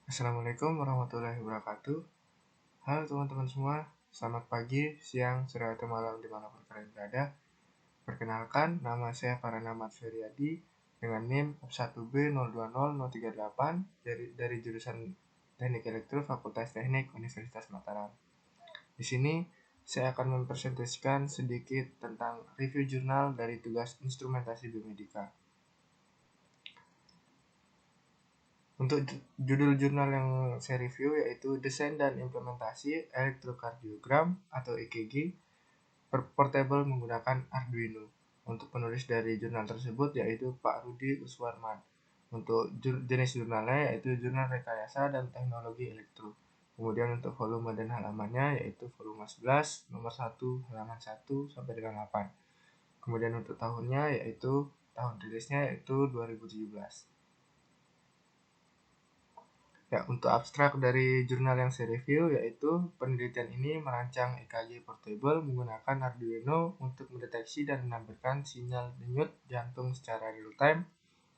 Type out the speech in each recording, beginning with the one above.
Assalamualaikum warahmatullahi wabarakatuh. Halo teman-teman semua, selamat pagi, siang, sore, atau malam dimanapun kalian berada. Perkenalkan, nama saya Paranama Feryadi dengan NIM 1B020038 dari jurusan Teknik Elektro Fakultas Teknik Universitas Mataram. Di sini saya akan mempresentasikan sedikit tentang review jurnal dari tugas instrumentasi biomedika. Untuk judul jurnal yang saya review yaitu Desain dan Implementasi Elektrokardiogram atau EKG Portable menggunakan Arduino. Untuk penulis dari jurnal tersebut yaitu Pak Rudi Uswarman. Untuk jenis jurnalnya yaitu Jurnal Rekayasa dan Teknologi Elektro. Kemudian untuk volume dan halamannya yaitu volume 11, nomor 1, halaman 1 sampai dengan 8. Kemudian untuk tahunnya yaitu tahun rilisnya yaitu 2017. Ya, untuk abstrak dari jurnal yang saya review yaitu penelitian ini merancang EKG portable menggunakan Arduino untuk mendeteksi dan menampilkan sinyal denyut jantung secara real-time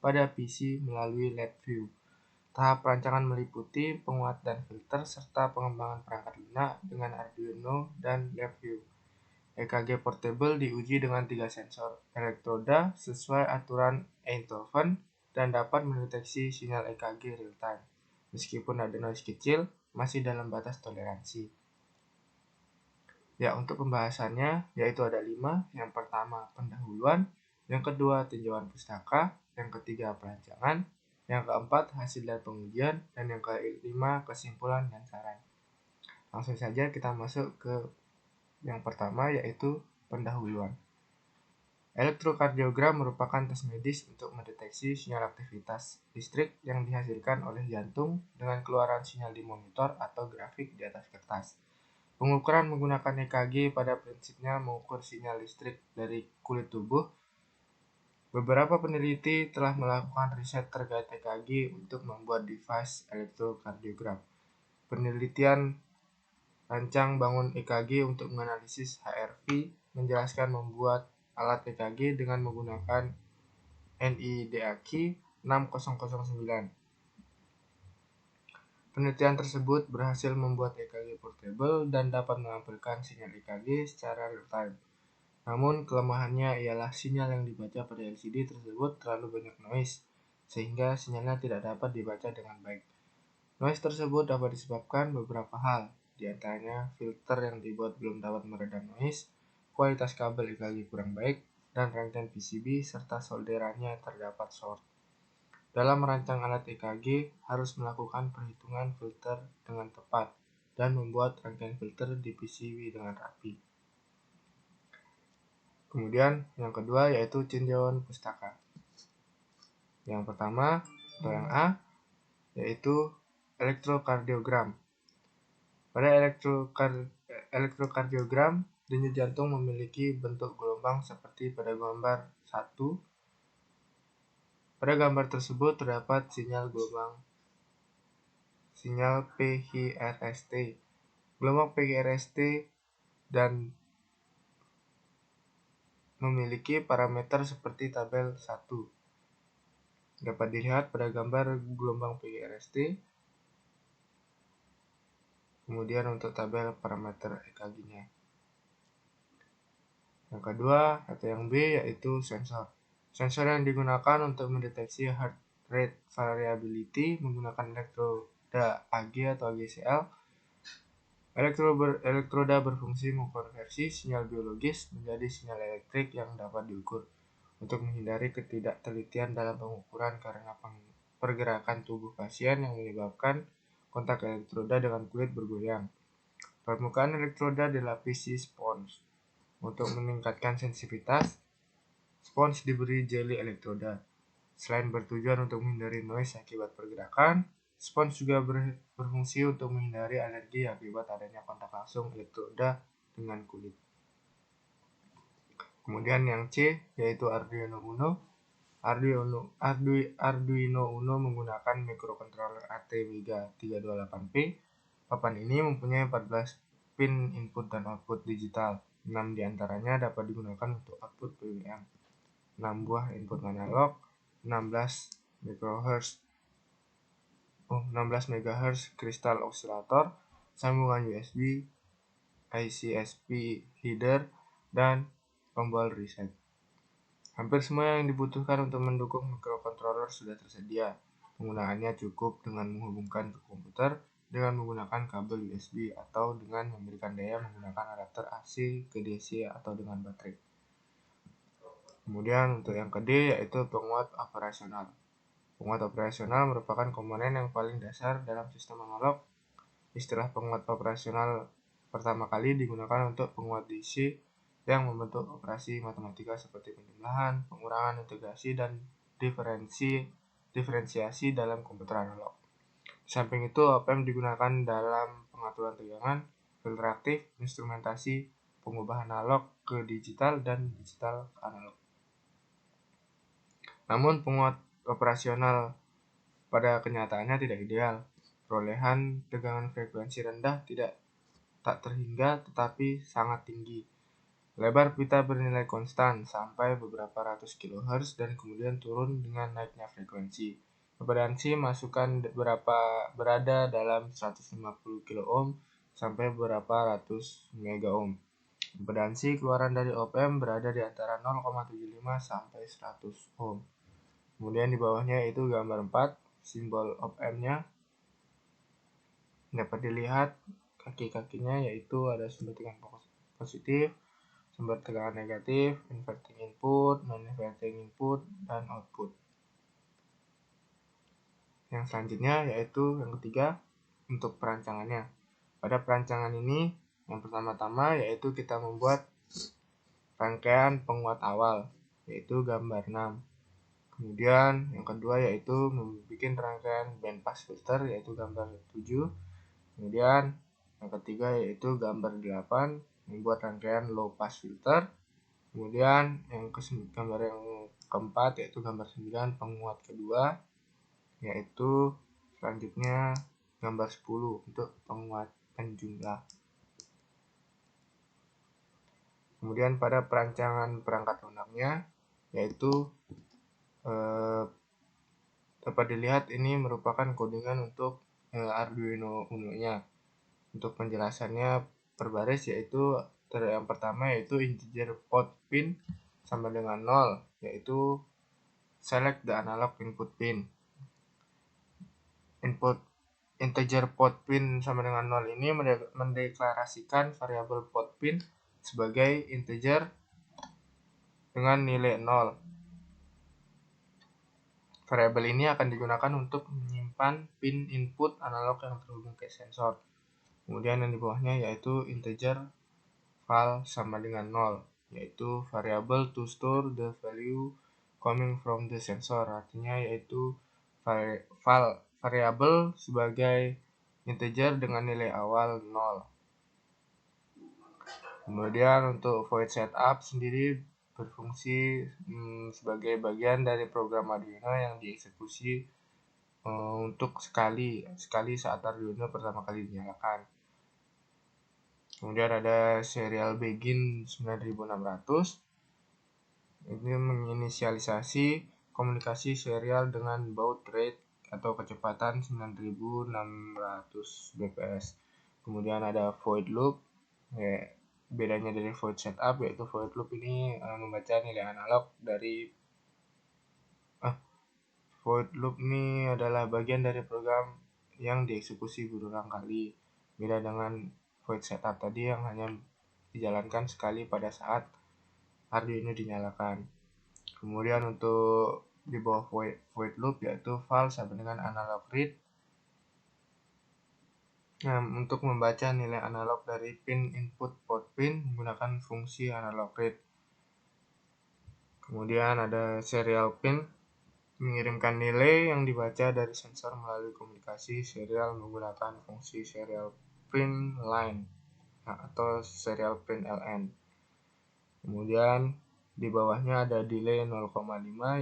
pada PC melalui LabVIEW. Tahap perancangan meliputi penguat dan filter serta pengembangan perangkat lunak dengan Arduino dan LabVIEW. EKG portable diuji dengan 3 sensor elektroda sesuai aturan Eindhoven dan dapat mendeteksi sinyal EKG real-time. Meskipun ada noise kecil, masih dalam batas toleransi. Ya, untuk pembahasannya, yaitu ada 5. Yang pertama, pendahuluan. Yang kedua, tinjauan pustaka. Yang ketiga, perancangan. Yang keempat, hasil dan pengujian. Dan yang kelima, kesimpulan dan saran. Langsung saja kita masuk ke yang pertama, yaitu pendahuluan. Elektrokardiogram merupakan tes medis untuk mendeteksi sinyal aktivitas listrik yang dihasilkan oleh jantung dengan keluaran sinyal di monitor atau grafik di atas kertas. Pengukuran menggunakan EKG pada prinsipnya mengukur sinyal listrik dari kulit tubuh. Beberapa peneliti telah melakukan riset terkait EKG untuk membuat device elektrokardiogram. Penelitian rancang bangun EKG untuk menganalisis HRV menjelaskan membuat alat EKG dengan menggunakan NIDAQ 6009. Penelitian tersebut berhasil membuat EKG portable dan dapat menampilkan sinyal EKG secara real-time. Namun, kelemahannya ialah sinyal yang dibaca pada LCD tersebut terlalu banyak noise, sehingga sinyalnya tidak dapat dibaca dengan baik. Noise tersebut dapat disebabkan beberapa hal, di antaranya filter yang dibuat belum dapat meredam noise, kualitas kabel EKG kurang baik, dan rangkaian PCB serta solderannya terdapat short. Dalam merancang alat EKG, harus melakukan perhitungan filter dengan tepat dan membuat rangkaian filter di PCB dengan rapi. Kemudian, yang kedua yaitu tinjauan pustaka. Yang pertama, atau yang A, yaitu elektrokardiogram. Pada elektrokardiogram, denyut jantung memiliki bentuk gelombang seperti pada gambar 1. Pada gambar tersebut terdapat sinyal PHRST. Gelombang PHRST dan memiliki parameter seperti tabel 1. Dapat dilihat pada gambar gelombang PHRST. Kemudian untuk tabel parameter EKG-nya. Yang kedua atau yang B yaitu sensor. Sensor yang digunakan untuk mendeteksi heart rate variability menggunakan elektroda AG atau AGCL. Elektroda berfungsi mengkonversi sinyal biologis menjadi sinyal elektrik yang dapat diukur untuk menghindari ketidaktelitian dalam pengukuran karena pergerakan tubuh pasien yang menyebabkan kontak elektroda dengan kulit bergoyang. Permukaan elektroda dilapisi spons. Untuk meningkatkan sensitivitas, spons diberi jeli elektroda. Selain bertujuan untuk menghindari noise akibat pergerakan, spons juga berfungsi untuk menghindari alergi akibat adanya kontak langsung elektroda dengan kulit. Kemudian yang C yaitu Arduino Uno. Arduino Uno menggunakan microcontroller ATmega 328P. Papan ini mempunyai 14 pin input dan output digital. 6 diantaranya dapat digunakan untuk output PWM. 6 buah input analog, 16 MHz 16 MHz kristal oscillator, sambungan USB, ICSP header, dan tombol reset. Hampir semua yang dibutuhkan untuk mendukung microcontroller sudah tersedia. Penggunaannya cukup dengan menghubungkan ke komputer dengan menggunakan kabel USB atau dengan memberikan daya menggunakan adapter AC ke DC atau dengan baterai. Kemudian untuk yang kedua yaitu penguat operasional. Penguat operasional merupakan komponen yang paling dasar dalam sistem analog. Istilah penguat operasional pertama kali digunakan untuk penguat DC yang membentuk operasi matematika seperti penjumlahan, pengurangan, integrasi, dan diferensiasi dalam komputer analog. Di samping itu, op-amp digunakan dalam pengaturan tegangan, filter aktif, instrumentasi, pengubahan analog ke digital, dan digital ke analog. Namun, penguat operasional pada kenyataannya tidak ideal. Perolehan tegangan frekuensi rendah tak terhingga tetapi sangat tinggi. Lebar pita bernilai konstan sampai beberapa ratus kHz dan kemudian turun dengan naiknya frekuensi. Impedansi masukan berada dalam 150 kΩ sampai beberapa ratus MΩ. Impedansi keluaran dari op-amp berada di antara 0,75 sampai 100 ohm. Kemudian di bawahnya itu gambar 4, simbol op-amp-nya. Dapat dilihat kaki-kakinya yaitu ada sumber tegangan positif, sumber tegangan negatif, inverting input, non-inverting input, dan output. Yang selanjutnya yaitu yang ketiga untuk perancangannya. Pada perancangan ini yang pertama-tama yaitu kita membuat rangkaian penguat awal yaitu gambar 6. Kemudian yang kedua yaitu membuat rangkaian band pass filter yaitu gambar 7. Kemudian yang ketiga yaitu gambar 8, membuat rangkaian low pass filter. Kemudian gambar yang keempat yaitu gambar 9, penguat kedua, yaitu selanjutnya gambar 10 untuk penguat penjumlah. Kemudian pada perancangan perangkat lunaknya yaitu dapat dilihat ini merupakan codingan untuk Arduino Uno-nya. Untuk penjelasannya per baris yaitu yang pertama yaitu integer port pin sama dengan 0, yaitu select the analog input pin. Input integer port pin sama dengan 0 ini mendeklarasikan variabel port pin sebagai integer dengan nilai 0. Variabel ini akan digunakan untuk menyimpan pin input analog yang terhubung ke sensor. Kemudian yang di bawahnya yaitu integer val sama dengan 0, yaitu variable to store the value coming from the sensor. Artinya yaitu variable sebagai integer dengan nilai awal 0. Kemudian untuk void setup sendiri berfungsi sebagai bagian dari program Arduino yang dieksekusi untuk sekali saat Arduino pertama kali dinyalakan. Kemudian ada serial begin 9600. Ini menginisialisasi komunikasi serial dengan baud rate atau kecepatan 9600 bps. Kemudian ada void loop. Bedanya dari void setup yaitu void loop ini membaca nilai analog dari void loop ini adalah bagian dari program yang dieksekusi berulang kali. Beda dengan void setup tadi yang hanya dijalankan sekali pada saat Arduino dinyalakan. Kemudian untuk di bawah void loop yaitu val sama dengan analog read. Untuk membaca nilai analog dari pin input port pin menggunakan fungsi analog read. Kemudian ada serial pin, mengirimkan nilai yang dibaca dari sensor melalui komunikasi serial menggunakan fungsi serial pin line atau serial pin LN. Kemudian di bawahnya ada delay 0,5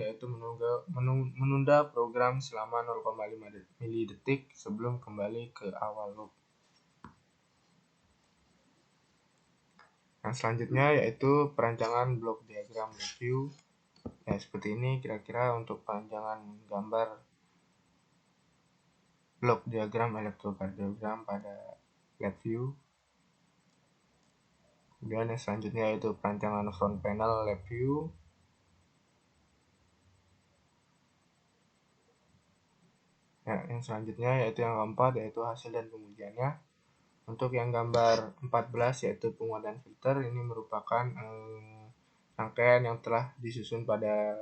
yaitu menunda program selama 0,5 milidetik sebelum kembali ke awal loop. Yang selanjutnya yaitu perancangan blok diagram review. Ya seperti ini kira-kira untuk perancangan gambar blok diagram elektrokardiogram pada lab view. Kemudian yang selanjutnya yaitu perancangan front panel lab view. Ya, yang selanjutnya yaitu yang keempat yaitu hasil dan pengujiannya. Untuk yang gambar 14 yaitu penguatan filter, ini merupakan rangkaian yang telah disusun pada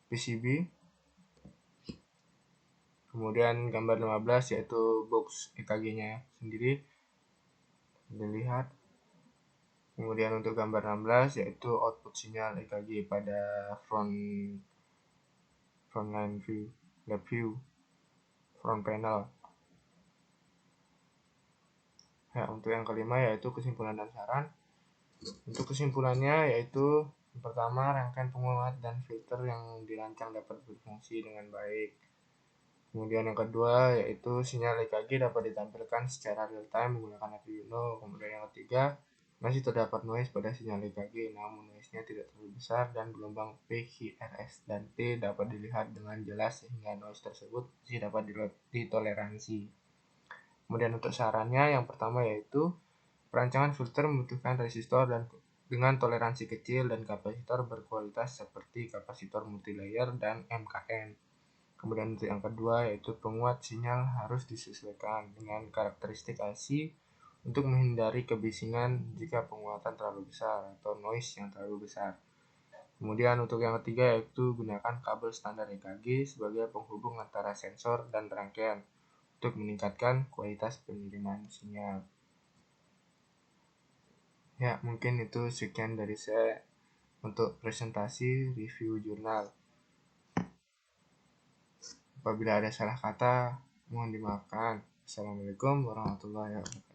PCB. Kemudian gambar 15 yaitu box EKG-nya sendiri dilihat. Kemudian untuk gambar 16 yaitu output sinyal EKG pada frontline view, lab view, front panel. Ya, untuk yang kelima yaitu kesimpulan dan saran. Untuk kesimpulannya yaitu yang pertama, rangkaian penguat dan filter yang dirancang dapat berfungsi dengan baik. Kemudian yang kedua yaitu sinyal EKG dapat ditampilkan secara real time menggunakan Arduino. Kemudian yang ketiga, masih terdapat noise pada sinyal EKG, namun noise-nya tidak terlalu besar dan gelombang P, Q, R, S, dan T dapat dilihat dengan jelas sehingga noise tersebut masih dapat ditoleransi. Kemudian untuk sarannya yang pertama yaitu perancangan filter membutuhkan resistor dan dengan toleransi kecil dan kapasitor berkualitas seperti kapasitor multilayer dan MKN. Kemudian untuk yang kedua yaitu penguat sinyal harus disesuaikan dengan karakteristik IC untuk menghindari kebisingan jika penguatan terlalu besar atau noise yang terlalu besar. Kemudian untuk yang ketiga yaitu gunakan kabel standar EKG sebagai penghubung antara sensor dan rangkaian untuk meningkatkan kualitas pengiriman sinyal. Ya, mungkin itu sekian dari saya untuk presentasi review jurnal. Apabila ada salah kata, mohon dimaafkan. Assalamualaikum warahmatullahi wabarakatuh.